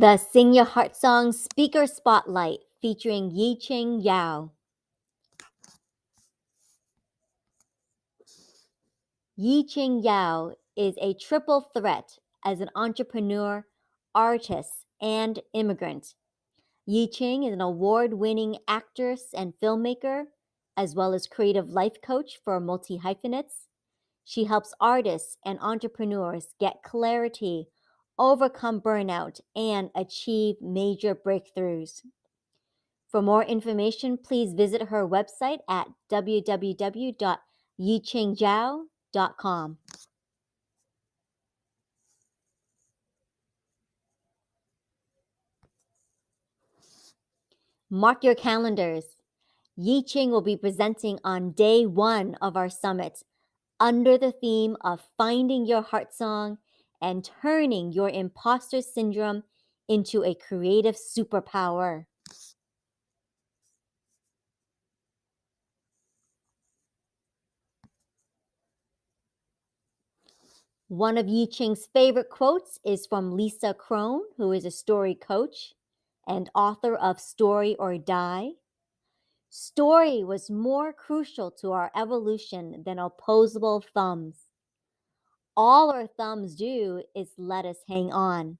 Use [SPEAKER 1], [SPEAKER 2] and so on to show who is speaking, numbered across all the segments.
[SPEAKER 1] The Sing Your Heart Song Speaker Spotlight featuring Yiqing Zhao. Yiqing Zhao is a triple threat as an entrepreneur, artist, and immigrant. Yiqing is an award-winning actress and filmmaker, as well as creative life coach for multi-hyphenates. She helps artists and entrepreneurs get clarity, overcome burnout, and achieve major breakthroughs. For more information, please visit her website at www.yiqingzhao.com. Mark your calendars. Yiqing will be presenting on day 1 of our summit under the theme of finding your heart song and turning your imposter syndrome into a creative superpower. One of Yiqing's favorite quotes is from Lisa Crone, who is a story coach and author of Story or Die. Story was more crucial to our evolution than opposable thumbs. All our thumbs do is let us hang on.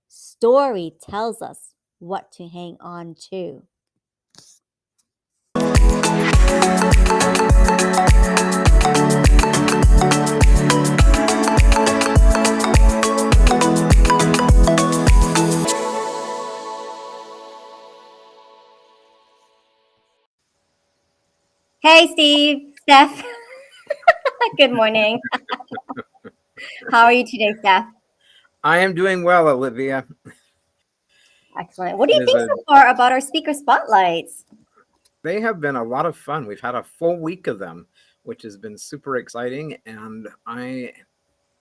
[SPEAKER 1] Story tells us what to hang on to. Hey, Steve, Steph. Good morning. How are you today, Steph?
[SPEAKER 2] I am doing well, Olivia.
[SPEAKER 1] Excellent. What do you think so far about our speaker spotlights?
[SPEAKER 2] They have been a lot of fun. We've had a full week of them, which has been super exciting. And I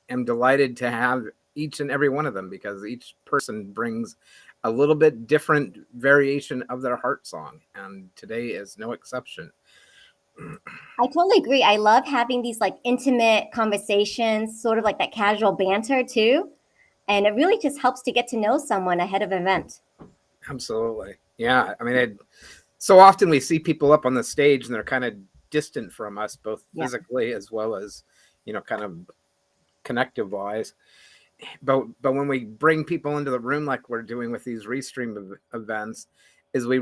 [SPEAKER 2] am delighted to have each and every one of them because each person brings a little bit different variation of their heart song. And today is no exception.
[SPEAKER 1] I totally agree. I love having these like intimate conversations, sort of like that casual banter too. And it really just helps to get to know someone ahead of an event.
[SPEAKER 2] Absolutely. Yeah. I mean, so often we see people up on the stage and they're kind of distant from us, both physically as well as, kind of connective wise. But when we bring people into the room like we're doing with these restream events, is we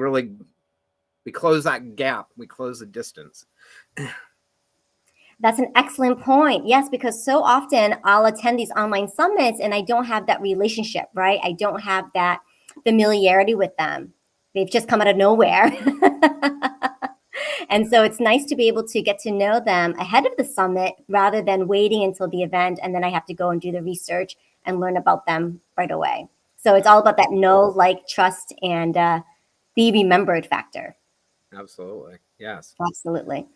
[SPEAKER 2] close that gap, we close the distance.
[SPEAKER 1] That's an excellent point. Yes, because so often I'll attend these online summits and I don't have that relationship, right? I don't have that familiarity with them. They've just come out of nowhere. And so it's nice to be able to get to know them ahead of the summit rather than waiting until the event and then I have to go and do the research and learn about them right away. So it's all about that know, like, trust, and be remembered factor.
[SPEAKER 2] Absolutely. Yes.
[SPEAKER 1] Absolutely.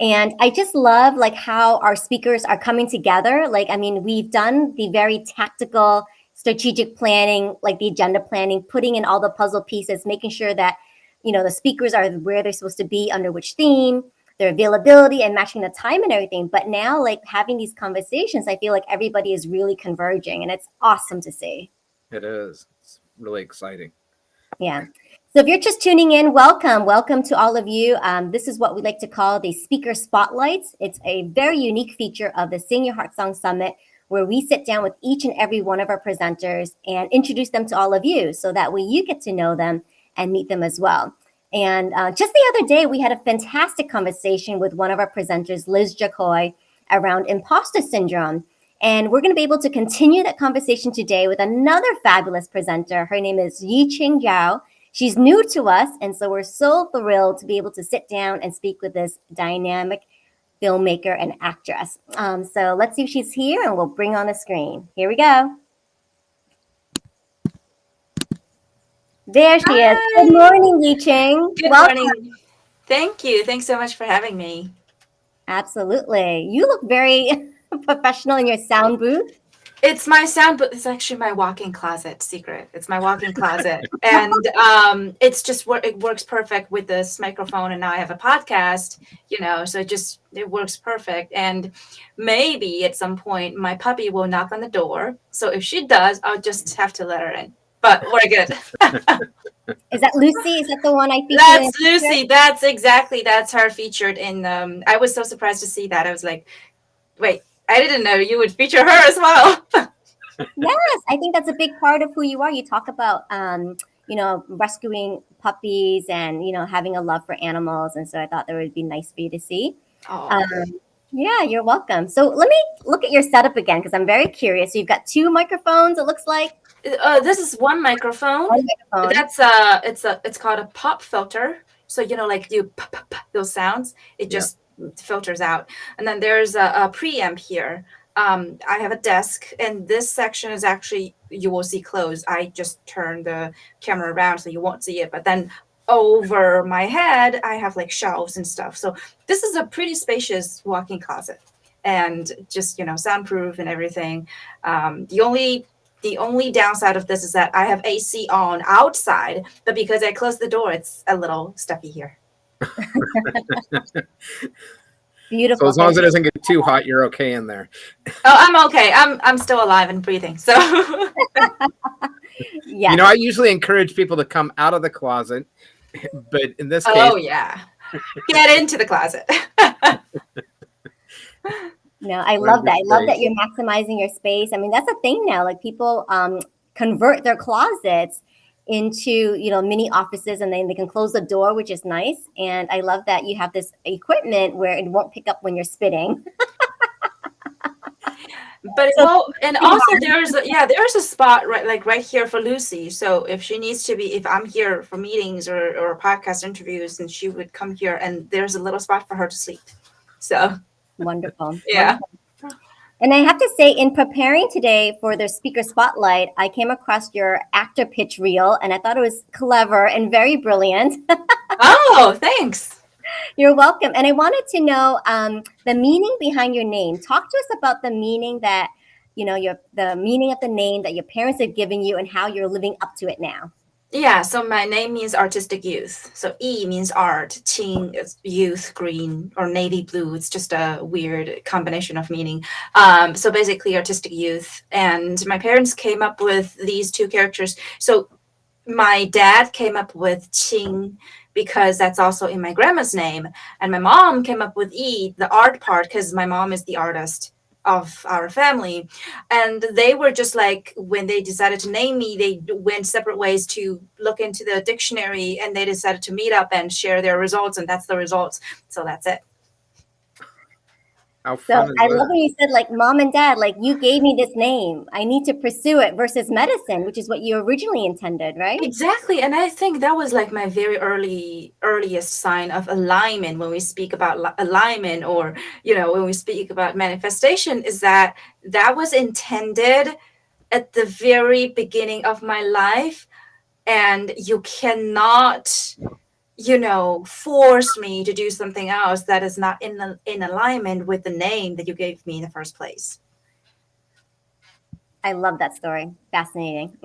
[SPEAKER 1] And I just love like how our speakers are coming together. Like, I mean, we've done the very tactical strategic planning, like the agenda planning, putting in all the puzzle pieces, making sure that, the speakers are where they're supposed to be under which theme, their availability and matching the time and everything. But now like having these conversations, I feel like everybody is really converging and it's awesome to see.
[SPEAKER 2] It is. It's really exciting.
[SPEAKER 1] Yeah. So if you're just tuning in, welcome. Welcome to all of you. This is what we like to call the Speaker Spotlights. It's a very unique feature of the Sing Your Heart Song Summit where we sit down with each and every one of our presenters and introduce them to all of you so that way you get to know them and meet them as well. And just the other day, we had a fantastic conversation with one of our presenters, Liz Jacoy, around imposter syndrome. And we're going to be able to continue that conversation today with another fabulous presenter. Her name is Yiqing Zhao. She's new to us, and so we're so thrilled to be able to sit down and speak with this dynamic filmmaker and actress. So let's see if she's here, and we'll bring on the screen. Here we go. There she is. Good morning, Yiqing.
[SPEAKER 3] Good morning. Thank you. Thanks so much for having me.
[SPEAKER 1] Absolutely. You look very professional in your sound booth.
[SPEAKER 3] It's my sound, but it's actually my walk-in closet secret. It's my walk-in closet. And it's just it works perfect with this microphone. And now I have a podcast, so it works perfect. And maybe at some point my puppy will knock on the door. So if she does, I'll just have to let her in. but we're good.
[SPEAKER 1] Is that Lucy? Is that the one I featured?
[SPEAKER 3] That's Lucy. That's her featured in. I was so surprised to see that. I was like, wait, I didn't know you would feature her as well.
[SPEAKER 1] Yes, I think that's a big part of who you are. You talk about, rescuing puppies and, having a love for animals. And so I thought that would be nice for you to see.
[SPEAKER 3] Oh.
[SPEAKER 1] Yeah, you're welcome. So let me look at your setup again because I'm very curious. So you've got two microphones, it looks like.
[SPEAKER 3] This is one microphone.
[SPEAKER 1] One microphone.
[SPEAKER 3] That's it's called a pop filter. So like you pop, pop, pop, those sounds, it just filters out. And then there's a preamp here. I have a desk, and this section is actually, you will see closed. I just turned the camera around so you won't see it. But then over my head, I have like shelves and stuff. So this is a pretty spacious walk-in closet, and just soundproof and everything. The only downside of this is that I have AC on outside, but because I closed the door, it's a little stuffy here.
[SPEAKER 1] Beautiful.
[SPEAKER 2] So as long as it doesn't get too hot, you're okay in there.
[SPEAKER 3] Oh, I'm okay. I'm still alive and breathing. So
[SPEAKER 1] yeah.
[SPEAKER 2] I usually encourage people to come out of the closet, but in this case,
[SPEAKER 3] get into the closet.
[SPEAKER 1] No, I love that. I love that you're maximizing your space. I mean, that's a thing now. Like people convert their closets into mini offices, and then they can close the door, which is nice. And I love that you have this equipment where it won't pick up when you're spitting.
[SPEAKER 3] But and also there's a spot right here for Lucy. So if she needs to be, if I'm here for meetings or podcast interviews, and she would come here, and there's a little spot for her to sleep. So
[SPEAKER 1] wonderful.
[SPEAKER 3] Yeah.
[SPEAKER 1] Wonderful. And I have to say, in preparing today for the speaker spotlight, I came across your actor pitch reel, and I thought it was clever and very brilliant.
[SPEAKER 3] Oh, thanks.
[SPEAKER 1] You're welcome. And I wanted to know the meaning behind your name. Talk to us about the meaning that, the meaning of the name that your parents have given you and how you're living up to it now.
[SPEAKER 3] Yeah, so my name means artistic youth. So Yi means art, Qing is youth, green or navy blue. It's just a weird combination of meaning. So basically artistic youth. And my parents came up with these two characters. So my dad came up with Qing because that's also in my grandma's name. And my mom came up with Yi, the art part, because my mom is the artist of our family. And they were just like, when they decided to name me, they went separate ways to look into the dictionary, and they decided to meet up and share their results, and that's the results. So that's it.
[SPEAKER 1] So I love when you said, like, mom and dad, like, you gave me this name, I need to pursue it, versus medicine, which is what you originally intended, right?
[SPEAKER 3] Exactly. And I think that was like my very earliest sign of alignment when we speak about alignment, or when we speak about manifestation, is that was intended at the very beginning of my life, and you cannot force me to do something else that is not in alignment with the name that you gave me in the first place.
[SPEAKER 1] I love that story. Fascinating.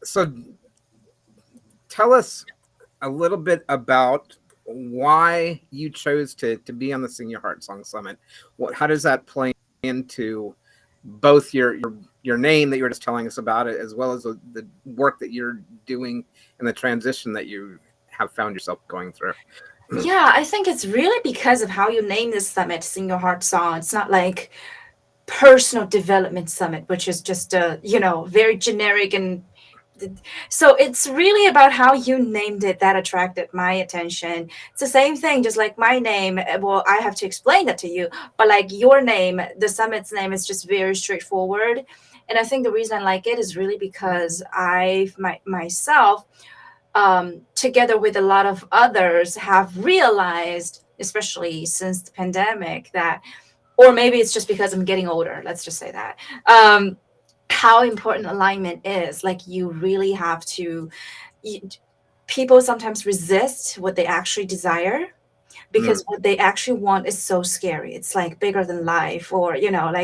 [SPEAKER 2] So tell us a little bit about why you chose to be on the Sing Your Heart Song Summit. How does that play into both your name that you were just telling us about, it, as well as the work that you're doing and the transition that you have found yourself going through?
[SPEAKER 3] Yeah, I think it's really because of how you name this summit, Sing Your Heart Song. It's not like personal development summit, which is just very generic, and so it's really about how you named it that attracted my attention. It's the same thing, just like my name. Well, I have to explain that to you, but like your name, the summit's name, is just very straightforward. And I think the reason I like it is really because myself, together with a lot of others, have realized, especially since the pandemic, that, or maybe it's just because I'm getting older, let's just say that, how important alignment is. Like, you really have to, people sometimes resist what they actually desire, because what they actually want is so scary. It's like bigger than life, or,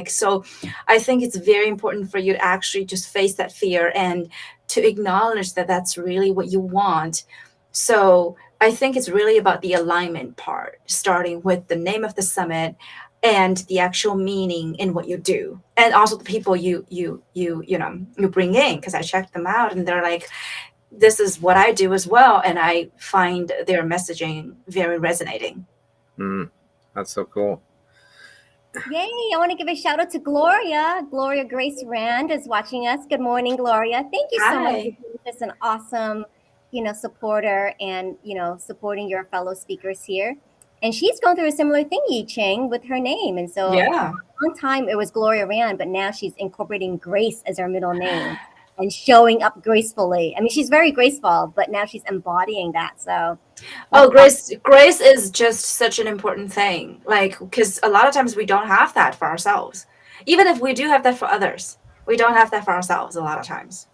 [SPEAKER 3] so I think it's very important for you to actually just face that fear and to acknowledge that that's really what you want. So I think it's really about the alignment part, starting with the name of the summit. and the actual meaning in what you do, and also the people you bring in, because I checked them out and they're like, this is what I do as well, and I find their messaging very resonating.
[SPEAKER 2] That's so cool.
[SPEAKER 1] Yay! I want to give a shout out to Gloria. Gloria Grace Rand is watching us. Good morning, Gloria. Thank you so much for
[SPEAKER 3] Hi.
[SPEAKER 1] being just an awesome, supporter and, supporting your fellow speakers here. And she's going through a similar thing, Yiqing, with her name. And so
[SPEAKER 3] Yeah.
[SPEAKER 1] one time it was Gloria Rand, but now she's incorporating Grace as her middle name and showing up gracefully. I mean, she's very graceful, but now she's embodying that. So
[SPEAKER 3] Oh, grace is just such an important thing. Like, because a lot of times we don't have that for ourselves. Even if we do have that for others, we don't have that for ourselves a lot of times.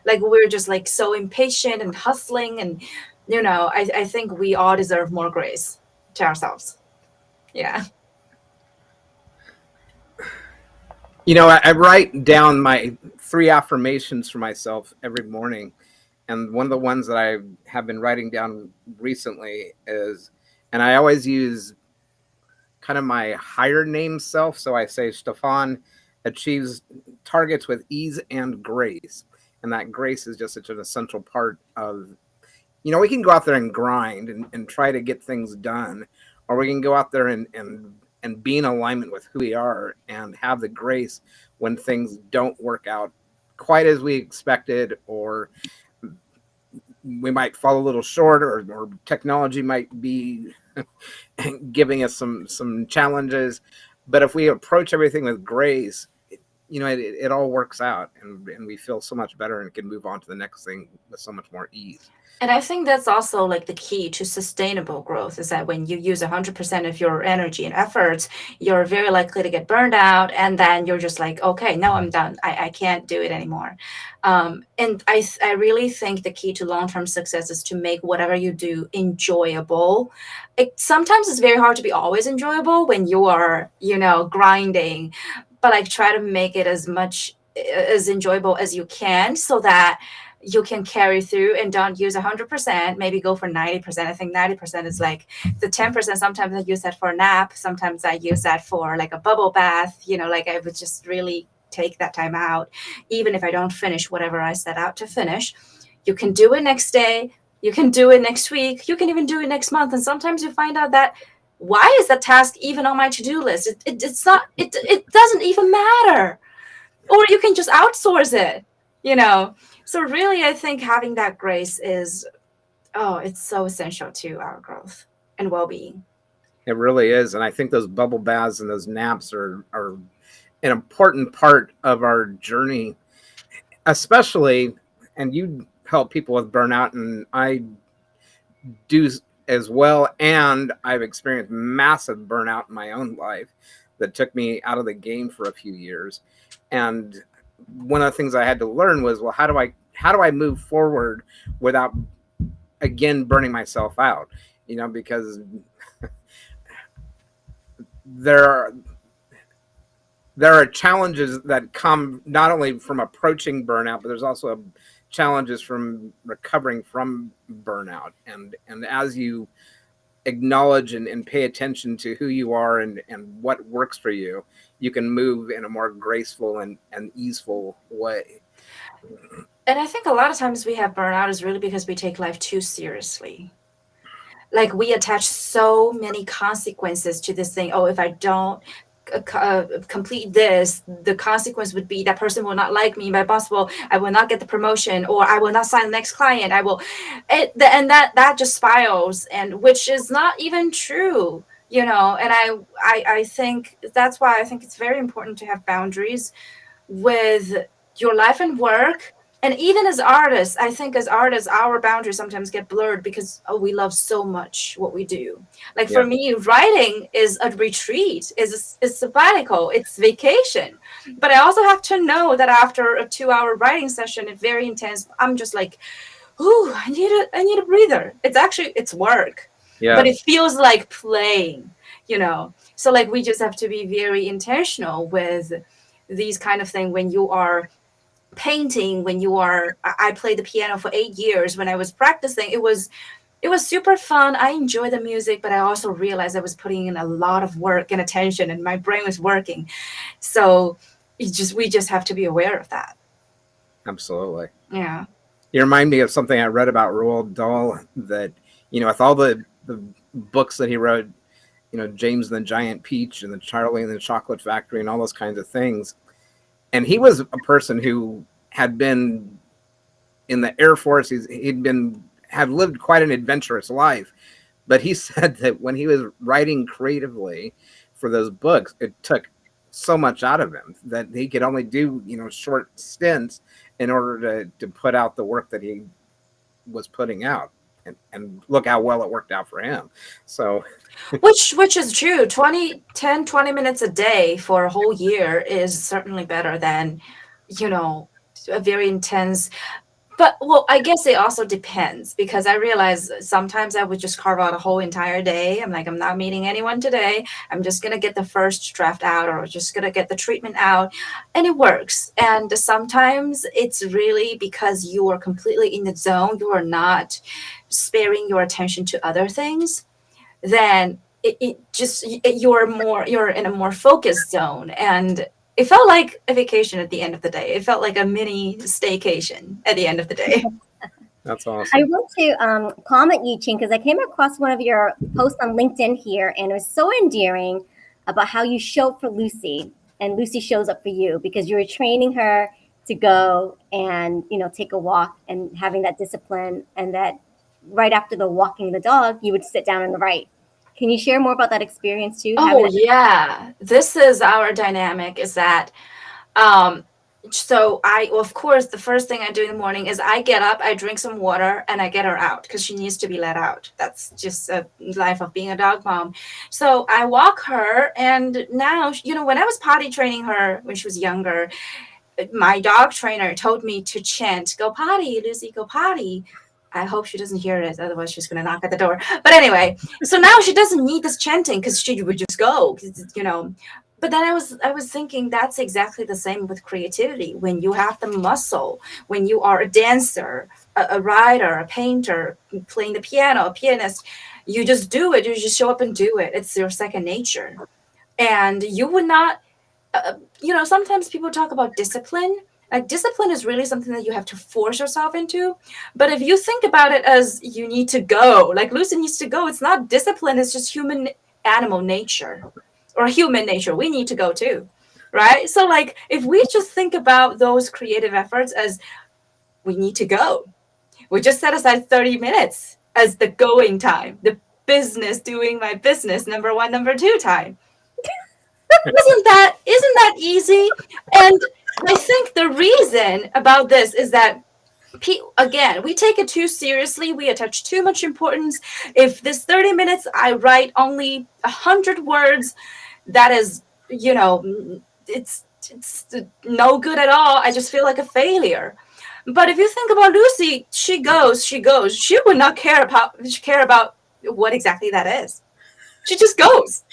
[SPEAKER 3] Like, we're just like so impatient and hustling, and I think we all deserve more grace to ourselves. Yeah.
[SPEAKER 2] I write down my 3 affirmations for myself every morning. And one of the ones that I have been writing down recently is, and I always use kind of my higher name self. So I say, Stefan achieves targets with ease and grace. And that grace is just such an essential part of, we can go out there and grind and try to get things done, or we can go out there and be in alignment with who we are and have the grace when things don't work out quite as we expected, or we might fall a little short, or technology might be giving us some challenges. But if we approach everything with grace, it all works out, and we feel so much better and can move on to the next thing with so much more ease.
[SPEAKER 3] And I think that's also like the key to sustainable growth, is that when you use 100% of your energy and efforts, you're very likely to get burned out. And then you're just like, okay, no, I'm done. I can't do it anymore. And I really think the key to long-term success is to make whatever you do enjoyable. Sometimes it's very hard to be always enjoyable when you are, grinding, but like try to make it as much as enjoyable as you can, so that you can carry through and don't use 100%, maybe go for 90%. I think 90% is like the 10%. Sometimes I use that for a nap. Sometimes I use that for like a bubble bath, like I would just really take that time out, even if I don't finish whatever I set out to finish. You can do it next day. You can do it next week. You can even do it next month. And sometimes you find out that, why is that task even on my to-do list? It's not, it doesn't even matter. Or you can just outsource it, So really, I think having that grace is, it's so essential to our growth and well-being.
[SPEAKER 2] It really is. And I think those bubble baths and those naps are an important part of our journey, especially, and you help people with burnout, and I do as well. And I've experienced massive burnout in my own life that took me out of the game for a few years. And one of the things I had to learn was, well, how do I move forward without, again, burning myself out? Because there are challenges that come not only from approaching burnout, but there's also challenges from recovering from burnout. And as you acknowledge and pay attention to who you are and what works for you, you can move in a more graceful and easeful way.
[SPEAKER 3] And I think a lot of times we have burnout is really because we take life too seriously. Like, we attach so many consequences to this thing. Oh, if I don't complete this, the consequence would be that person will not like me, my boss I will not get the promotion, or I will not sign the next client. And that just spirals, and which is not even true, and I think that's why I think it's very important to have boundaries with your life and work. And even as artists, I think as artists, our boundaries sometimes get blurred because we love so much what we do. Like, for me, writing is a retreat, is sabbatical, it's vacation. But I also have to know that after a 2-hour writing session, it's very intense. I'm just like, ooh, I need a breather. It's work, but it feels like playing, So like, we just have to be very intentional with these kind of thing. When you are painting, I played the piano for 8 years. When I was practicing, it was it was super fun. I enjoyed the music, but I also realized I was putting in a lot of work and attention, and my brain was working. So we just have to be aware of that.
[SPEAKER 2] Absolutely.
[SPEAKER 3] Yeah.
[SPEAKER 2] You remind me of something I read about Roald Dahl, that, with all the books that he wrote, James and the Giant Peach and the Charlie and the Chocolate Factory and all those kinds of things. And he was a person who had been in the Air Force. Had lived quite an adventurous life. But he said that when he was writing creatively for those books, it took so much out of him that he could only do, short stints in order to put out the work that he was putting out. And look how well it worked out for him. So,
[SPEAKER 3] which is true. 20 minutes a day for a whole year is certainly better than, a very intense. But, well, I guess it also depends, because I realize sometimes I would just carve out a whole entire day. I'm like, I'm not meeting anyone today. I'm just going to get the first draft out, or just going to get the treatment out. And it works. And sometimes it's really because you are completely in the zone. You are not sparing your attention to other things. Then you're in a more focused zone. And it felt like a vacation at the end of the day. It felt like a mini staycation at the end of the day.
[SPEAKER 2] That's awesome.
[SPEAKER 1] I want to comment, Yiqing, because I came across one of your posts on LinkedIn here, and it was so endearing about how you show up for Lucy, and Lucy shows up for you, because you were training her to go and, take a walk, and having that discipline, and that right after the walking the dog, you would sit down and write. Can you share more about that experience too?
[SPEAKER 3] Oh, yeah. This is our dynamic, is that, so of course, the first thing I do in the morning is I get up, I drink some water, and I get her out, because she needs to be let out. That's just a life of being a dog mom. So I walk her, and now, when I was potty training her when she was younger, my dog trainer told me to chant, "Go potty, Lucy, go potty." I hope she doesn't hear it. Otherwise, she's going to knock at the door. But anyway, so now she doesn't need this chanting, because she would just go, But then I was thinking that's exactly the same with creativity. When you have the muscle, when you are a dancer, a writer, a painter, playing the piano, a pianist, you just do it. You just show up and do it. It's your second nature. And you would not, sometimes people talk about discipline. Like, discipline is really something that you have to force yourself into. But if you think about it as you need to go, like Lucy needs to go, it's not discipline, it's just animal nature, or human nature. We need to go too, right? So, like, if we just think about those creative efforts as we need to go, we just set aside 30 minutes as the going time, the business, doing my business, number 1, number 2 time. Isn't that easy? And I think the reason about this is that, again, we take it too seriously. We attach too much importance. If this 30 minutes I write only 100 words, that is, it's no good at all. I just feel like a failure. But if you think about Lucy, she goes. She would not care about what exactly that is. She just goes.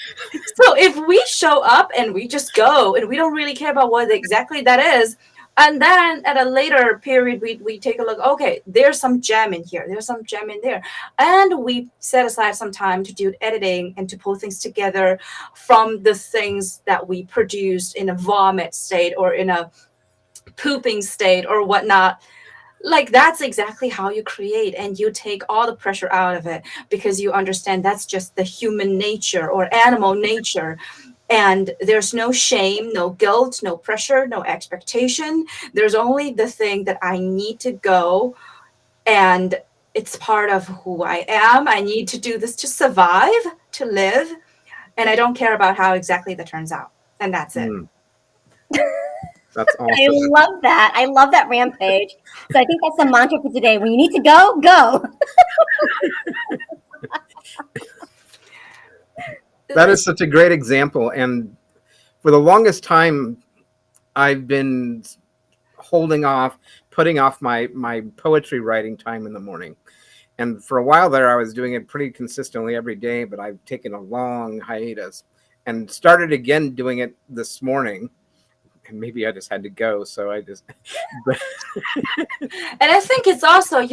[SPEAKER 3] So if we show up and we just go, and we don't really care about what exactly that is, and then at a later period, we take a look, okay, there's some gem in here, there's some gem in there. And we set aside some time to do editing and to pull things together from the things that we produced in a vomit state or in a pooping state or whatnot. Like, that's exactly how you create, and you take all the pressure out of it, because you understand that's just the human nature or animal nature. And there's no shame, no guilt, no pressure, no expectation. There's only the thing that I need to go, and it's part of who I am. I need to do this to survive, to live, and I don't care about how exactly that turns out. And that's it.
[SPEAKER 2] That's awesome.
[SPEAKER 1] I love that. I love that, Rampage. So I think that's the mantra for today. When you need to go, go.
[SPEAKER 2] That is such a great example. And for the longest time, I've been putting off my poetry writing time in the morning. And for a while there, I was doing it pretty consistently every day, but I've taken a long hiatus and started again doing it this morning. and maybe I just had to go. So I just, but
[SPEAKER 3] And I think it's also,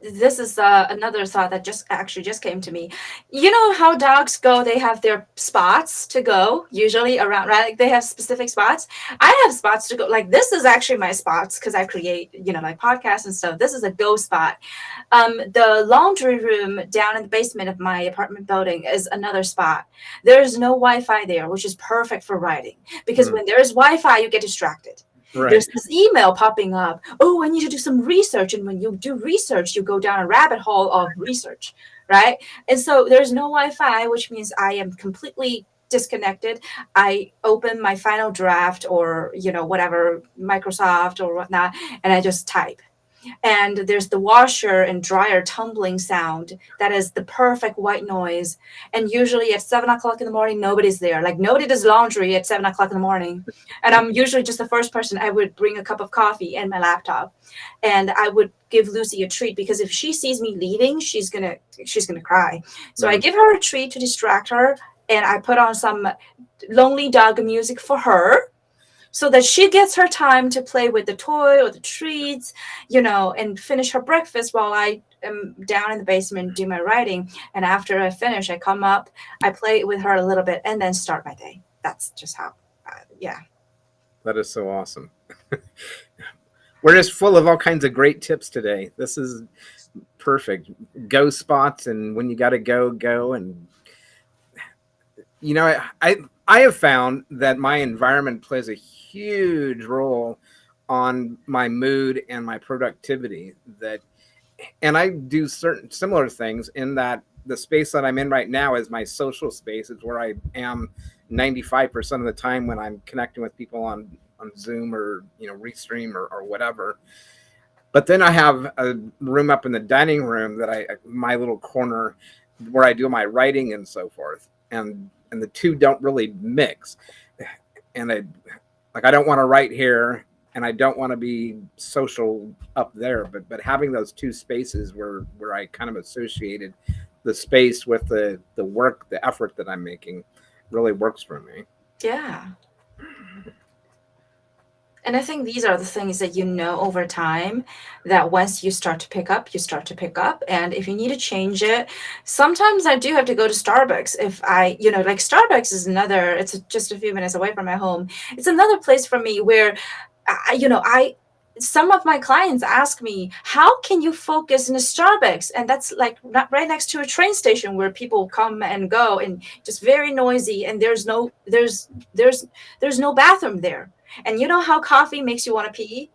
[SPEAKER 3] this is another thought that just came to me. You know how dogs go, they have their spots to go, usually around, right? Like they have specific spots. I have spots to go. Like this is actually my spots because I create, my podcast and stuff. This is a go spot. The laundry room down in the basement of my apartment building is another spot. There's no Wi-Fi there, which is perfect for writing because when there's Wi-Fi, you get distracted.
[SPEAKER 2] right.
[SPEAKER 3] There's this email popping up. Oh, I need to do some research. And when you do research, you go down a rabbit hole of research, right? And so there's no Wi-Fi, which means I am completely disconnected. I open my final draft or, whatever, Microsoft or whatnot, and I just type. And there's the washer and dryer tumbling sound that is the perfect white noise. And usually at 7 o'clock in the morning, nobody's there. Like nobody does laundry at 7 o'clock in the morning. And I'm usually just the first person. I would bring a cup of coffee and my laptop, and I would give Lucy a treat because if she sees me leaving, she's gonna cry. So I give her a treat to distract her, and I put on some lonely dog music for her, so that she gets her time to play with the toy or the treats, and finish her breakfast while I am down in the basement doing my writing. And after I finish, I come up, I play with her a little bit, and then start my day. That's just how, yeah.
[SPEAKER 2] That is so awesome. We're just full of all kinds of great tips today. This is perfect. Go spots, and when you got to go. And, I have found that my environment plays a huge role on my mood and my productivity. And I do certain similar things in that the space that I'm in right now is my social space. It's where I am 95% of the time when I'm connecting with people on Zoom or, Restream or whatever. But then I have a room up in the dining room my little corner where I do my writing and so forth. And the two don't really mix. And I don't want to write here and I don't want to be social up there, but having those two spaces where I kind of associated the space with the work, the effort that I'm making really works for me.
[SPEAKER 3] Yeah. And I think these are the things that over time, that once you start to pick up, you start to pick up. And if you need to change it, sometimes I do have to go to Starbucks. If I, like Starbucks is it's just a few minutes away from my home. It's another place for me where, some of my clients ask me, how can you focus in a Starbucks? And that's like right next to a train station where people come and go and just very noisy. And there's no bathroom there. And you know how coffee makes you want to pee?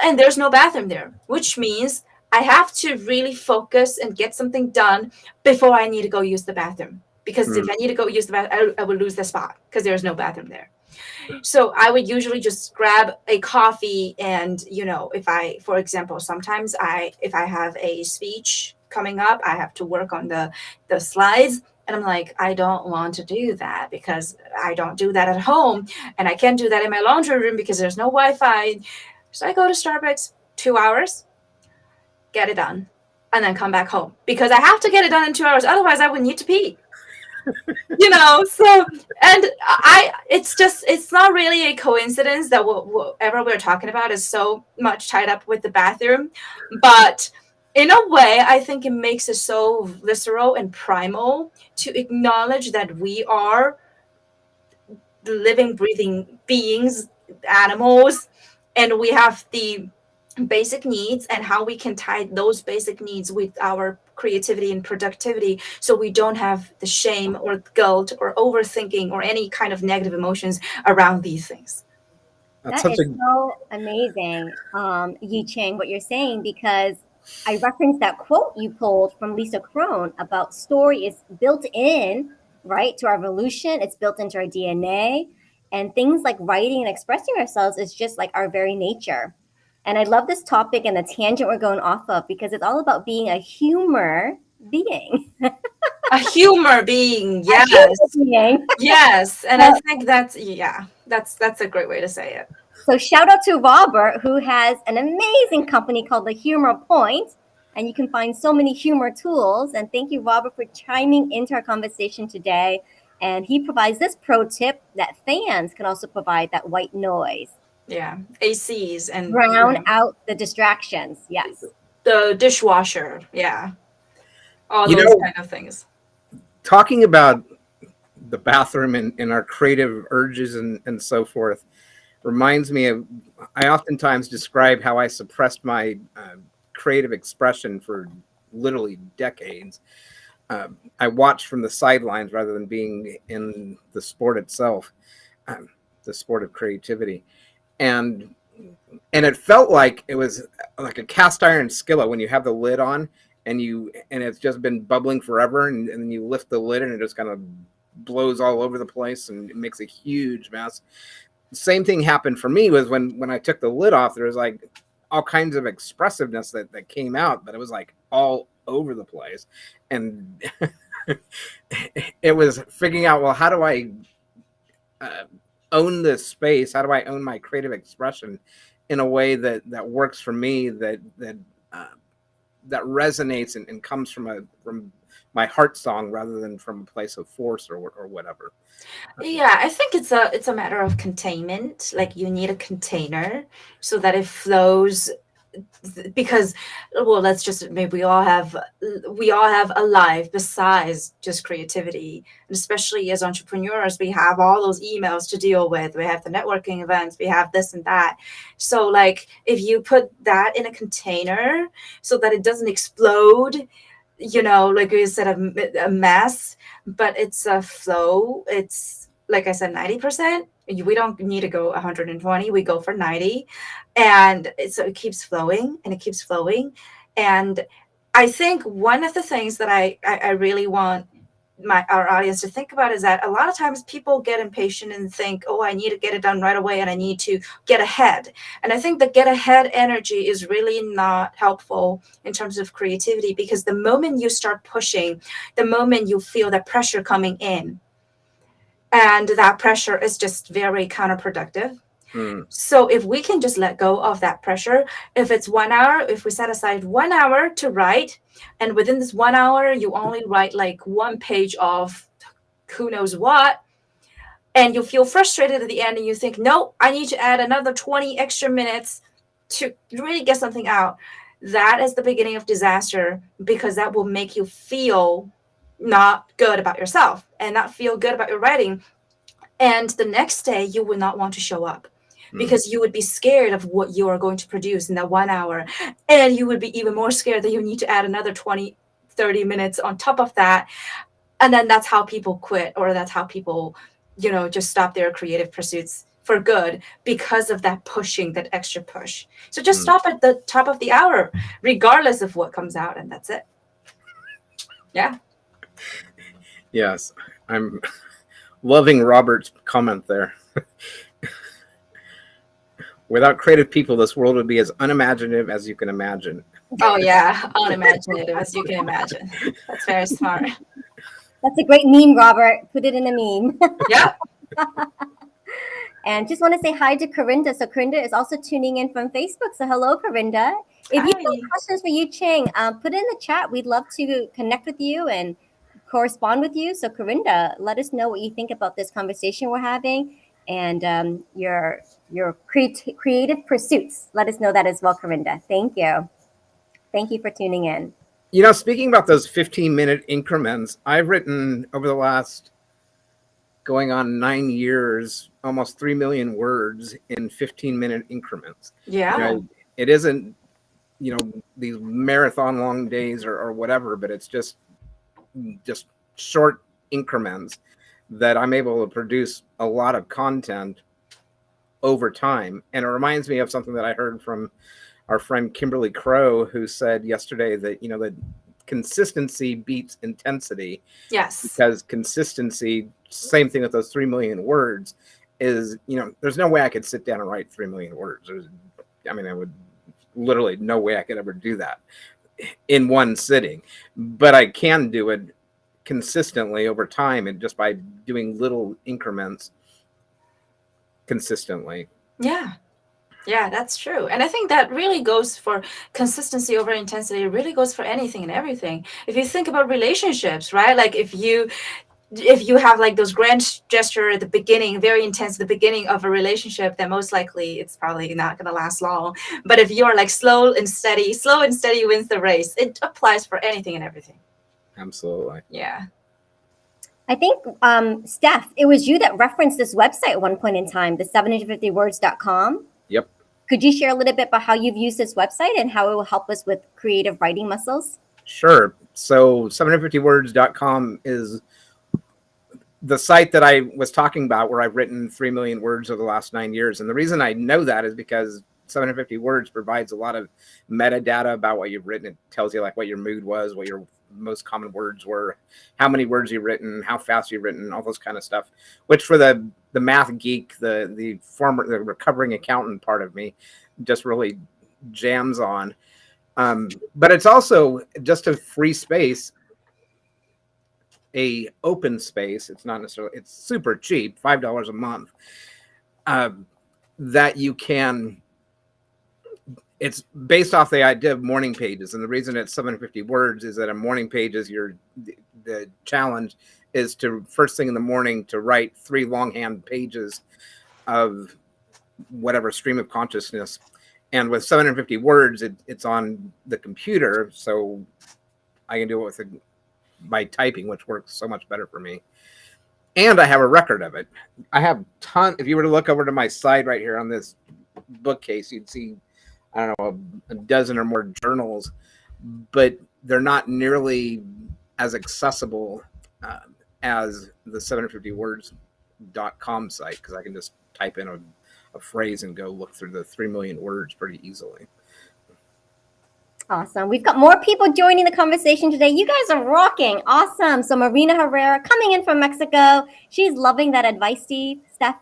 [SPEAKER 3] And there's no bathroom there, which means I have to really focus and get something done before I need to go use the bathroom. Because if I need to go use the bathroom, I would lose the spot because there's no bathroom there. So I would usually just grab a coffee and, for example, sometimes if I have a speech coming up, I have to work on the slides. And I'm like, I don't want to do that because I don't do that at home. And I can't do that in my laundry room because there's no Wi-Fi. So I go to Starbucks, 2 hours, get it done, and then come back home because I have to get it done in 2 hours. Otherwise, I would need to pee. So, and it's not really a coincidence that whatever we're talking about is so much tied up with the bathroom. But in a way, I think it makes it so visceral and primal to acknowledge that we are living, breathing beings, animals, and we have the basic needs and how we can tie those basic needs with our creativity and productivity so we don't have the shame or guilt or overthinking or any kind of negative emotions around these things.
[SPEAKER 1] That is so amazing, Yiqing, what you're saying, because I referenced that quote you pulled from Lisa Crone about story is built in, right, to our evolution. It's built into our DNA. And things like writing and expressing ourselves is just like our very nature. And I love this topic and the tangent we're going off of because it's all about being a humor being.
[SPEAKER 3] A humor being, yes. Yes. And I think that's a great way to say it.
[SPEAKER 1] So shout out to Robert, who has an amazing company called The Humor Point. And you can find so many humor tools. And thank you, Robert, for chiming into our conversation today And he provides this pro tip that fans can also provide that white noise.
[SPEAKER 3] Yeah, ACs and
[SPEAKER 1] Drown out the distractions. Yes.
[SPEAKER 3] The dishwasher. Yeah, all
[SPEAKER 2] You
[SPEAKER 3] those
[SPEAKER 2] know,
[SPEAKER 3] kind of things.
[SPEAKER 2] talking about the bathroom and our creative urges and so forth reminds me of, I oftentimes describe how I suppressed my creative expression for literally decades. I watched from the sidelines rather than being in the sport itself, the sport of creativity. And it felt like it was like a cast iron skillet when you have the lid on and it's just been bubbling forever, and then you lift the lid and it just kind of blows all over the place and it makes a huge mess. Same thing happened for me was when I took the lid off, there was like all kinds of expressiveness that came out, but it was like all over the place. And it was figuring out, well, how do I own this space? How do I own my creative expression in a way that works for me, that resonates and comes from my heart song rather than from a place of force or whatever.
[SPEAKER 3] Yeah, I think it's a matter of containment. Like you need a container so that it flows, because, well, let's just, maybe we all have a life besides just creativity. And especially as entrepreneurs, we have all those emails to deal with, we have the networking events, we have this and that. So like if you put that in a container so that it doesn't explode, like you said, a mess, but it's a flow. It's like I said, 90%. We don't need to go 120. We go for 90, and so it keeps flowing and it keeps flowing. And I think one of the things that I really want our audience to think about is that a lot of times people get impatient and think, oh, I need to get it done right away and I need to get ahead. And I think the get ahead energy is really not helpful in terms of creativity, because the moment you start pushing, the moment you feel that pressure coming in, and that pressure is just very counterproductive. So if we can just let go of that pressure, if it's 1 hour, if we set aside 1 hour to write, and within this 1 hour, you only write like one page of who knows what, and you feel frustrated at the end and you think, no, I need to add another 20 extra minutes to really get something out. That is the beginning of disaster, because that will make you feel not good about yourself and not feel good about your writing. And the next day you would not want to show up, because you would be scared of what you are going to produce in that 1 hour. And you would be even more scared that you need to add another 20, 30 minutes on top of that. And then that's how people quit, or that's how people, just stop their creative pursuits for good, because of that pushing, that extra push. So just stop at the top of the hour, regardless of what comes out. And that's it. Yeah.
[SPEAKER 2] Yes. I'm loving Robert's comment there. Without creative people, this world would be as unimaginative as you can imagine.
[SPEAKER 3] Oh, yeah. Unimaginative as you can imagine. That's very smart.
[SPEAKER 1] That's a great meme, Robert. Put it in a meme.
[SPEAKER 3] Yeah.
[SPEAKER 1] And just want to say hi to Corinda. So Corinda is also tuning in from Facebook. So hello, Corinda. If you have questions for Yiqing, put it in the chat. We'd love to connect with you and correspond with you. So Corinda, let us know what you think about this conversation we're having, and your creative pursuits. Let us know that as well, Corinda. Thank you. Thank you for tuning in.
[SPEAKER 2] Speaking about those 15-minute increments, I've written over the last going on 9 years, almost 3 million words in 15-minute increments.
[SPEAKER 3] Yeah.
[SPEAKER 2] It isn't, these marathon long days or whatever, but it's just short increments that I'm able to produce a lot of content over time. And it reminds me of something that I heard from our friend Kimberly Crow, who said yesterday that, that consistency beats intensity.
[SPEAKER 3] Yes.
[SPEAKER 2] Because consistency, same thing with those 3 million words, is, there's no way I could sit down and write 3 million words. I would literally no way I could ever do that in one sitting, but I can do it consistently over time, and just by doing little increments consistently.
[SPEAKER 3] Yeah, that's true. And I think that really goes for consistency over intensity. It really goes for anything and everything. If you think about relationships, right? Like if you if you have like those grand gesture at the beginning, very intense at the beginning of a relationship, then most likely it's probably not going to last long. But if you're like slow and steady wins the race. It applies for anything and everything.
[SPEAKER 2] Absolutely.
[SPEAKER 3] Yeah.
[SPEAKER 1] I think, Steph, it was you that referenced this website at one point in time, the 750words.com.
[SPEAKER 2] Yep.
[SPEAKER 1] Could you share a little bit about how you've used this website and how it will help us with creative writing muscles?
[SPEAKER 2] Sure. So 750words.com is the site that I was talking about where I've written 3 million words over the last 9 years. And the reason I know that is because 750 words provides a lot of metadata about what you've written. It tells you like what your mood was, what your most common words were, how many words you've written, how fast you've written, all those kind of stuff, which for the math geek, the recovering accountant part of me just really jams on. But it's also just a free space, a open space. It's not necessarily, it's super cheap, $5 a month, that you can, it's based off the idea of morning pages. And the reason it's 750 words is that a morning page is the challenge is to first thing in the morning to write 3 longhand pages of whatever stream of consciousness. And with 750 words, it's on the computer. So I can do it by typing, which works so much better for me. And I have a record of it. I have if you were to look over to my side right here on this bookcase, you'd see, I don't know, a dozen or more journals, but they're not nearly as accessible as the 750words.com site, because I can just type in a phrase and go look through the 3 million words pretty easily.
[SPEAKER 1] Awesome. We've got more people joining the conversation today. You guys are rocking. Awesome. So Marina Herrera coming in from Mexico. She's loving that advice, Steph.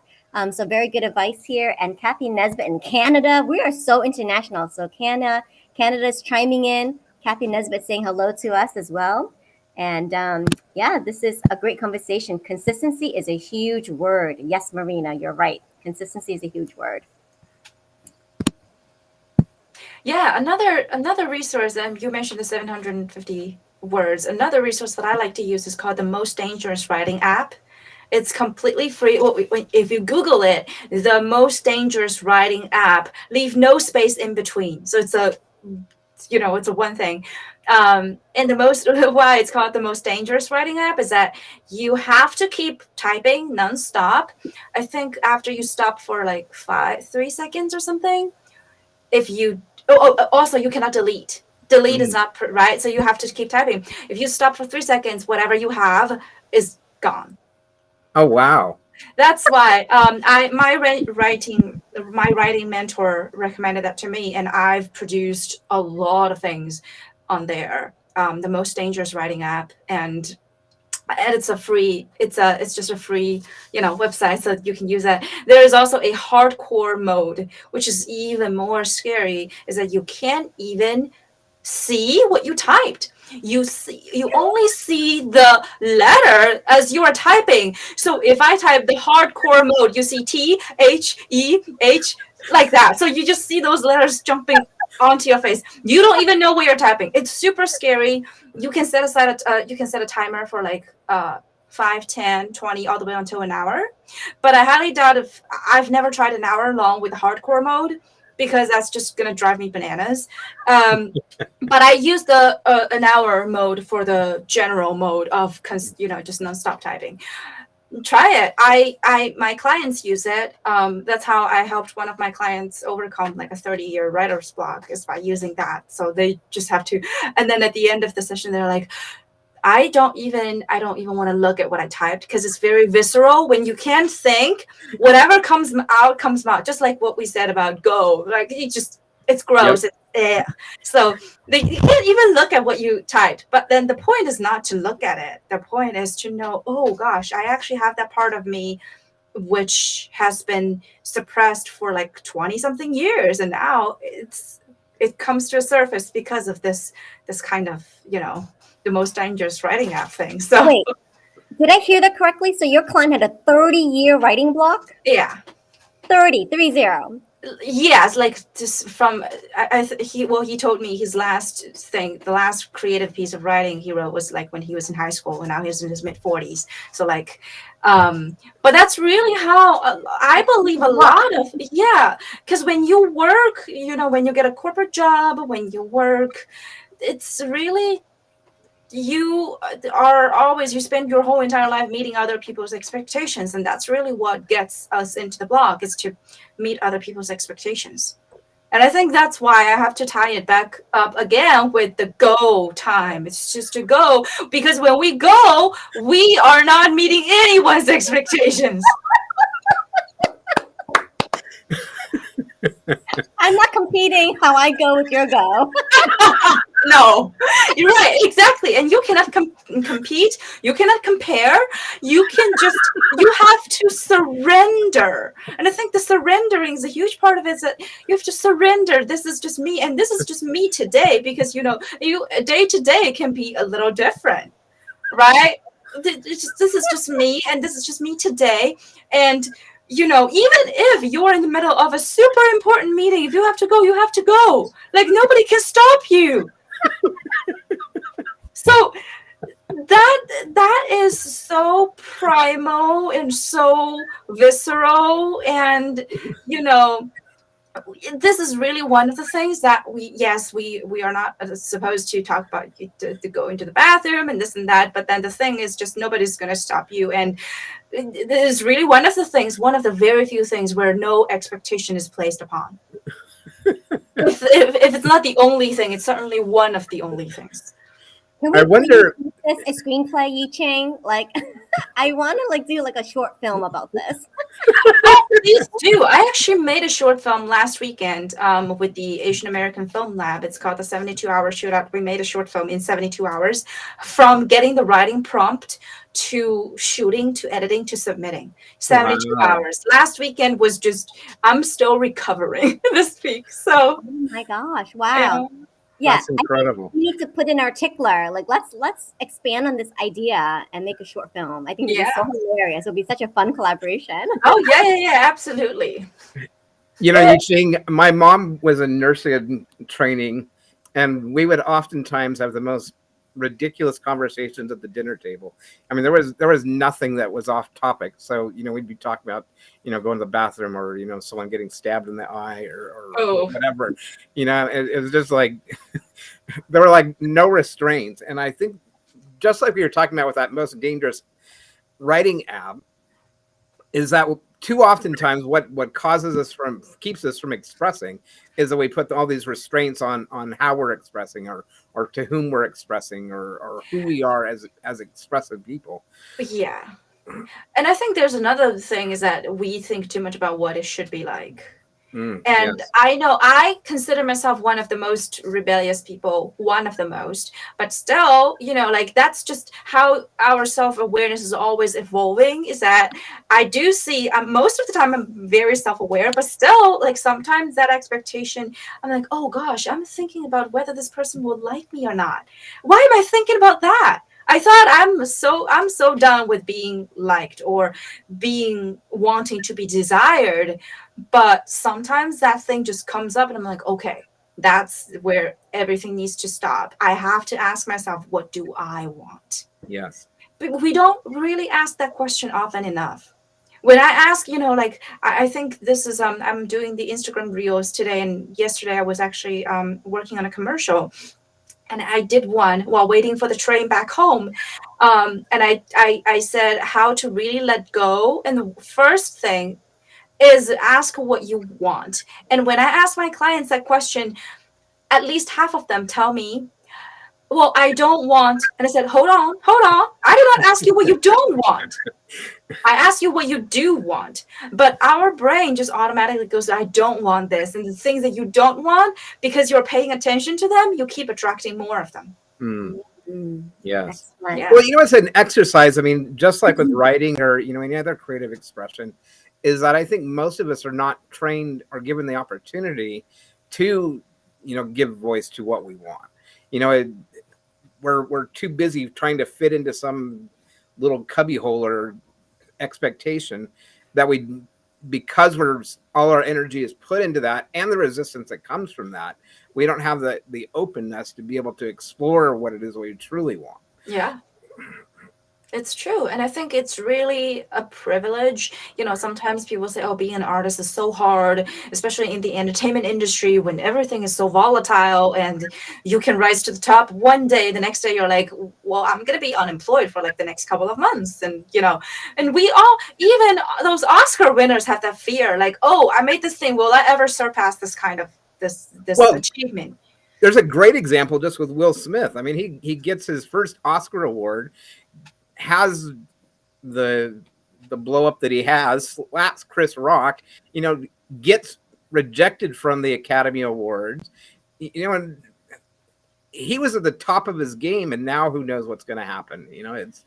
[SPEAKER 1] So very good advice here. And Kathy Nesbitt in Canada. We are so international. So Canada's chiming in. Kathy Nesbitt saying hello to us as well. And yeah, this is a great conversation. Consistency is a huge word. Yes, Marina, you're right. Consistency is a huge word.
[SPEAKER 3] Yeah, another resource, and you mentioned the 750 words. Another resource that I like to use is called the Most Dangerous Writing app. It's completely free. If you Google it, the Most Dangerous Writing app, leave no space in between. So it's a one thing. And why it's called the Most Dangerous Writing app is that you have to keep typing nonstop. I think after you stop for like 3 seconds or something, if you also you cannot delete is not right, so you have to keep typing. If you stop for 3 seconds, whatever you have is gone.
[SPEAKER 2] Oh wow.
[SPEAKER 3] That's why my writing mentor recommended that to me, and I've produced a lot of things on there. The Most Dangerous Writing app, and it's just a free website, so you can use that. There is also a hardcore mode, which is even more scary, is that you can't even see what you typed. You only see the letter as you are typing. So if I type the hardcore mode, you see THEH like that. So you just see those letters jumping onto your face. You don't even know what you're typing. It's super scary. You can set aside a timer for like 5, 10, 20, all the way until an hour. But I highly doubt I've never tried an hour long with hardcore mode, because that's just gonna drive me bananas. But I use the an hour mode for the general mode of just nonstop typing. Try it. My clients use it. That's how I helped one of my clients overcome like a 30-year writer's block, is by using that. So they just have to, and then at the end of the session, they're like, I don't even want to look at what I typed, because it's very visceral. When you can't think, whatever comes out. Just like what we said about Go, like it's gross. Yep. So you can't even look at what you typed. But then the point is not to look at it. The point is to know, oh gosh, I actually have that part of me which has been suppressed for like 20 something years, and now it comes to a surface because of this kind of the Most Dangerous Writing app thing. So
[SPEAKER 1] wait, did I hear that correctly? So your client had a 30-year writing block?
[SPEAKER 3] Yeah.
[SPEAKER 1] 30.
[SPEAKER 3] Yes, like just from he told me his last thing, the last creative piece of writing he wrote was like when he was in high school, and now he's in his mid 40s. So like, but that's really how I believe a lot of, yeah, because when you work, when you get a corporate job, when you work, it's really, you spend your whole entire life meeting other people's expectations, and that's really what gets us into the blog, is to meet other people's expectations. And I think that's why I have to tie it back up again with the go time. It's just to go, because when we go, we are not meeting anyone's expectations.
[SPEAKER 1] I'm not competing how I go with your go.
[SPEAKER 3] No, you're right, exactly. And you cannot compete, you cannot compare, you have to surrender. And I think the surrendering is a huge part of it, is that you have to surrender. This is just me, and this is just me today, because you day to day can be a little different, right? This is just me, and this is just me today. And even if you're in the middle of a super important meeting, if you have to go, you have to go. Like, nobody can stop you. So that is so primal and so visceral, and this is really one of the things that we are not supposed to talk about, to go into the bathroom and this and that, but then the thing is, just nobody's going to stop you. And this is really one of the very few things where no expectation is placed upon. if it's not the only thing, it's certainly one of the only things.
[SPEAKER 2] I wonder,
[SPEAKER 1] this a screenplay, Yiqing? Like, I want to do a short film about this.
[SPEAKER 3] Please do. I actually made a short film last weekend with the Asian American Film Lab. It's called the 72-hour shootout. We made a short film in 72 hours, from getting the writing prompt to shooting to editing to submitting. 72 hours. Last weekend was just, I'm still recovering this week. So,
[SPEAKER 1] oh my gosh, wow. Yeah,
[SPEAKER 2] that's incredible.
[SPEAKER 1] we need to put in our tickler. Like, let's expand on this idea and make a short film. I think it'd be so hilarious. It'll be such a fun collaboration.
[SPEAKER 3] Oh yeah, absolutely.
[SPEAKER 2] Yiqing, my mom was in nursing training, and we would oftentimes have the most ridiculous conversations at the dinner table. I mean, there was nothing that was off topic. So we'd be talking about going to the bathroom, or someone getting stabbed in the eye, or whatever. It was just like there were like no restraints. And I think, just like we were talking about with that most dangerous writing app, is that too oftentimes what keeps us from expressing is that we put all these restraints on how we're expressing, or to whom we're expressing, or who we are as expressive people.
[SPEAKER 3] Yeah. And I think there's another thing, is that we think too much about what it should be like. And yes. I know I consider myself one of the most rebellious people, but still, that's just how our self-awareness is always evolving, is that I do see, most of the time I'm very self-aware, but still, like, sometimes that expectation, I'm like, oh gosh, I'm thinking about whether this person will like me or not. Why am I thinking about that? I thought I'm so done with being liked or wanting to be desired. But sometimes that thing just comes up, and I'm like, okay, that's where everything needs to stop. I have to ask myself, what do I want?
[SPEAKER 2] Yes.
[SPEAKER 3] But we don't really ask that question often enough. When I ask, I think this is, I'm doing the Instagram reels today, and yesterday I was actually working on a commercial. And I did one while waiting for the train back home. And I said how to really let go. And the first thing is ask what you want. And when I ask my clients that question, at least half of them tell me, well, I don't want. And I said, hold on. I do not ask you what you don't want. I ask you what you do want. But our brain just automatically goes, I don't want this. And the things that you don't want, because you're paying attention to them, you keep attracting more of them.
[SPEAKER 2] Yes.
[SPEAKER 1] Yeah.
[SPEAKER 2] Well, it's an exercise. I mean, just like with writing or, any other creative expression, is that I think most of us are not trained or given the opportunity to, give voice to what we want. We're too busy trying to fit into some little cubbyhole or expectation that we because all our energy is put into that and the resistance that comes from that, we don't have the openness to be able to explore what it is we truly want.
[SPEAKER 3] Yeah. It's true. And I think it's really a privilege. Sometimes people say, oh, being an artist is so hard, especially in the entertainment industry when everything is so volatile and you can rise to the top one day, the next day you're like, well, I'm going to be unemployed for like the next couple of months. And, and we all, even those Oscar winners have that fear, like, oh, I made this thing. Will I ever surpass this kind of this achievement?
[SPEAKER 2] There's a great example just with Will Smith. I mean, he gets his first Oscar award, has the blow up that he has, slaps Chris Rock, gets rejected from the Academy Awards, and he was at the top of his game, and now who knows what's going to happen? It's.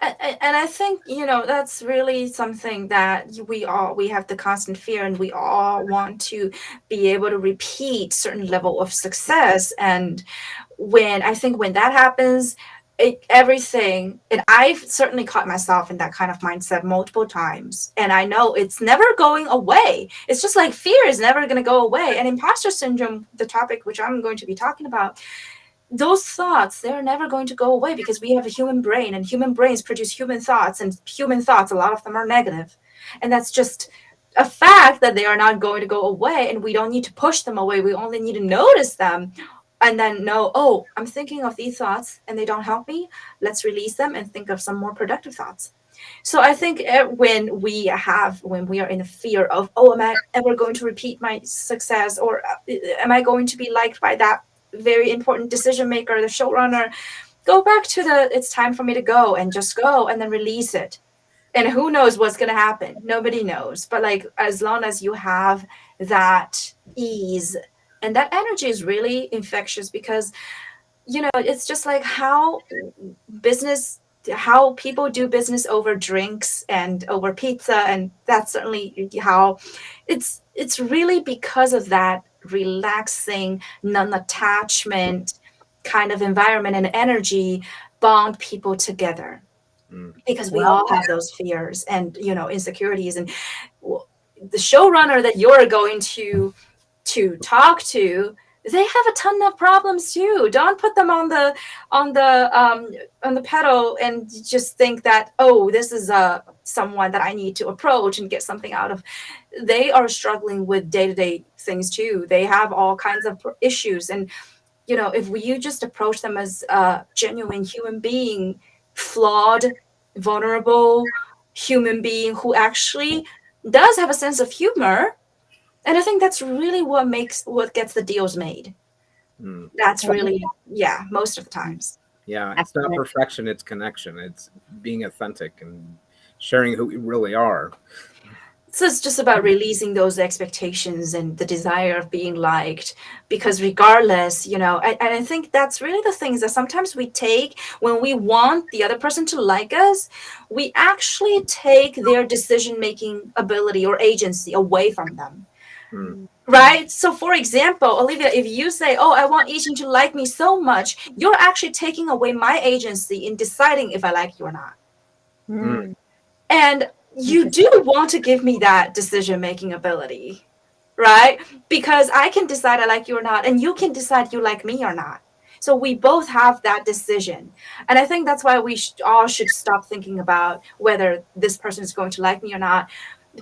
[SPEAKER 3] And I think, that's really something that we have the constant fear, and we all want to be able to repeat certain level of success. And when that happens, everything, and I've certainly caught myself in that kind of mindset multiple times, and I know it's never going away. It's just like fear is never going to go away. And imposter syndrome, the topic which I'm going to be talking about, those thoughts, they're never going to go away because we have a human brain, and human brains produce human thoughts, and human thoughts, a lot of them are negative. And that's just a fact that they are not going to go away, and we don't need to push them away. We only need to notice them and then know, oh, I'm thinking of these thoughts and they don't help me. Let's release them and think of some more productive thoughts. So I think when we are in the fear of, oh, am I ever going to repeat my success, or am I going to be liked by that very important decision maker, the showrunner, go back to it's time for me to go, and just go and then release it. And who knows what's going to happen? Nobody knows. But like, as long as you have that ease, and that energy is really infectious, because, it's just like how people do business over drinks and over pizza. And that's certainly how it's really because of that relaxing, non-attachment kind of environment and energy bond people together. Because we all have those fears and, insecurities. And the showrunner that you're going to talk to, they have a ton of problems too. Don't put them on the pedal and just think that, oh, this is someone that I need to approach and get something out of. They are struggling with day-to-day things too. They have all kinds of issues. And, if you just approach them as a genuine human being, flawed, vulnerable human being who actually does have a sense of humor, and I think that's really what gets the deals made. That's really, most of the times.
[SPEAKER 2] Yeah, it's not perfection, it's connection. It's being authentic and sharing who we really are.
[SPEAKER 3] So it's just about releasing those expectations and the desire of being liked, because regardless, I think that's really the things that sometimes we take when we want the other person to like us. We actually take their decision-making ability or agency away from them. Right? So for example, Olivia, if you say, oh, I want Yiqing to like me so much, you're actually taking away my agency in deciding if I like you or not. And you do want to give me that decision-making ability, right? Because I can decide I like you or not, and you can decide you like me or not. So we both have that decision. And I think that's why we all should stop thinking about whether this person is going to like me or not.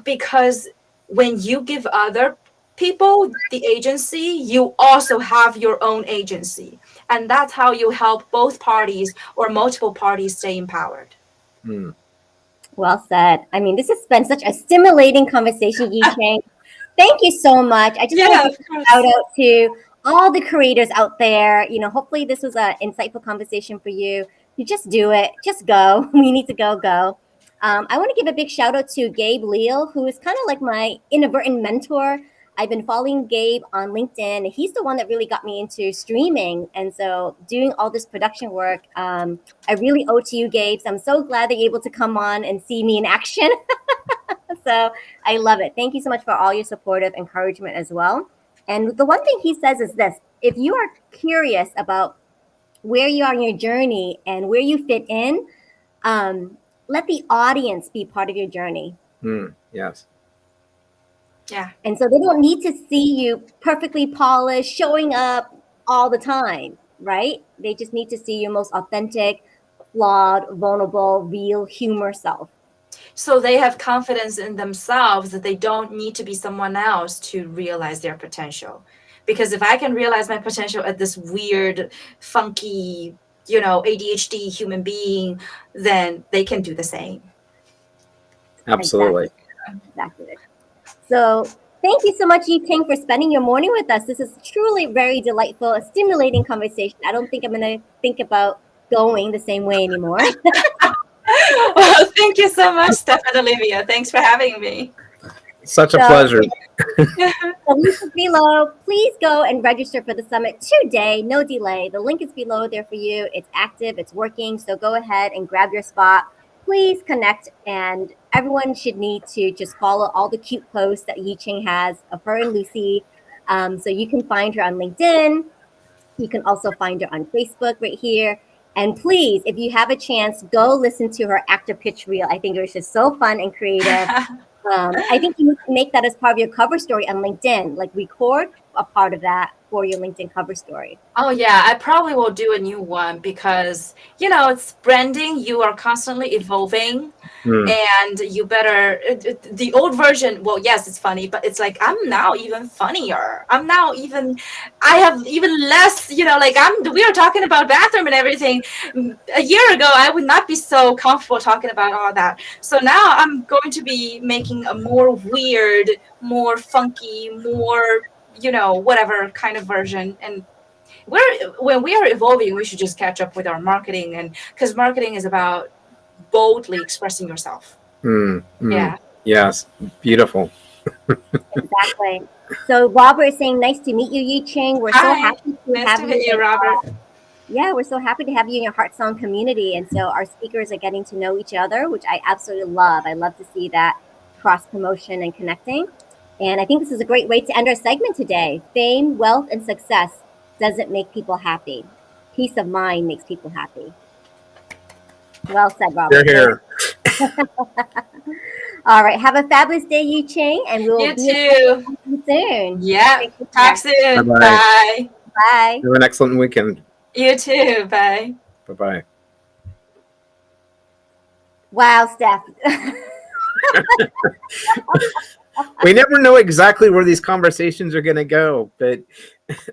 [SPEAKER 3] Because when you give other people the agency, you also have your own agency. And that's how you help both parties or multiple parties stay empowered.
[SPEAKER 1] Well said. I mean, this has been such a stimulating conversation, Yiqing. Thank you so much. I just want to give a shout out to all the creators out there. Hopefully this was an insightful conversation for you. You just do it. Just go. We need to go. I want to give a big shout out to Gabe Leal, who is kind of like my inadvertent mentor. I've been following Gabe on LinkedIn. He's the one that really got me into streaming. And so doing all this production work, I really owe to you, Gabe. So I'm so glad that you're able to come on and see me in action. So I love it. Thank you so much for all your supportive encouragement as well. And the one thing he says is this: if you are curious about where you are in your journey and where you fit in, let the audience be part of your journey.
[SPEAKER 2] Yes.
[SPEAKER 3] Yeah.
[SPEAKER 1] And so they don't need to see you perfectly polished, showing up all the time, right? They just need to see your most authentic, flawed, vulnerable, real humor self.
[SPEAKER 3] So they have confidence in themselves that they don't need to be someone else to realize their potential. Because if I can realize my potential at this weird, funky, ADHD human being, then they can do the same.
[SPEAKER 2] Absolutely.
[SPEAKER 1] Exactly. So thank you so much, Yiqing, for spending your morning with us. This is truly very delightful, a stimulating conversation. I don't think I'm going to think about going the same way anymore.
[SPEAKER 3] Well, thank you so much, Steph and Olivia. Thanks for having me.
[SPEAKER 2] Such a pleasure.
[SPEAKER 1] The link is below. Please go and register for the summit today. No delay. The link is below there for you. It's active. It's working. So go ahead and grab your spot. Please connect. And everyone should need to just follow all the cute posts that Yiqing has of her and Lucy. So you can find her on LinkedIn. You can also find her on Facebook right here. And please, if you have a chance, go listen to her actor pitch reel. I think it was just so fun and creative. I think you need to make that as part of your cover story on LinkedIn, like record a part of that for your LinkedIn cover story.
[SPEAKER 3] Oh yeah, I probably will do a new one because it's branding. You are constantly evolving, and you better the old version. Well, yes, it's funny, but it's like I'm now even funnier. I have even less. Like we are talking about bathroom and everything. A year ago, I would not be so comfortable talking about all that. So now I'm going to be making a more weird, more funky, more whatever kind of version. And when we are evolving, we should just catch up with our marketing, and because marketing is about boldly expressing yourself. Yeah.
[SPEAKER 2] Yes. Beautiful.
[SPEAKER 1] Exactly. So Robert is saying, nice to meet you, Yiqing. We're so happy to
[SPEAKER 3] Nice
[SPEAKER 1] have
[SPEAKER 3] to meet you, Robert.
[SPEAKER 1] Yeah, we're so happy to have you in your Heart Song community. And so our speakers are getting to know each other, which I absolutely love. I love to see that cross promotion and connecting. And I think this is a great way to end our segment today. Fame, wealth, and success doesn't make people happy. Peace of mind makes people happy. Well said, Robert.
[SPEAKER 2] Here.
[SPEAKER 1] All right. Have a fabulous day, Yiqing, and we will
[SPEAKER 3] You
[SPEAKER 1] be
[SPEAKER 3] too.
[SPEAKER 1] soon.
[SPEAKER 3] Yeah. Talk soon.
[SPEAKER 2] Bye-bye.
[SPEAKER 3] Bye.
[SPEAKER 1] Bye.
[SPEAKER 2] Have an excellent weekend.
[SPEAKER 3] You too. Bye.
[SPEAKER 2] Bye-bye.
[SPEAKER 1] Wow, Steph.
[SPEAKER 2] We never know exactly where these conversations are going to go, but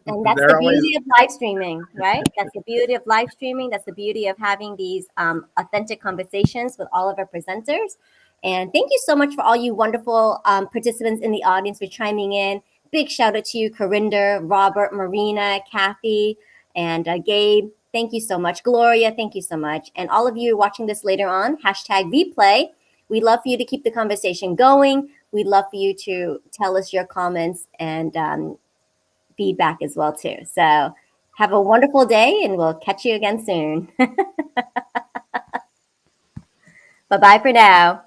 [SPEAKER 1] and that's the beauty of live streaming, right? That's the beauty of live streaming. That's the beauty of having these authentic conversations with all of our presenters. And thank you so much for all you wonderful participants in the audience for chiming in. Big shout out to you, Corinder, Robert, Marina, Kathy, and Gabe. Thank you so much. Gloria, thank you so much. And all of you watching this later on, #replay. We'd love for you to keep the conversation going. We'd love for you to tell us your comments and feedback as well too. So have a wonderful day and we'll catch you again soon. Bye-bye for now.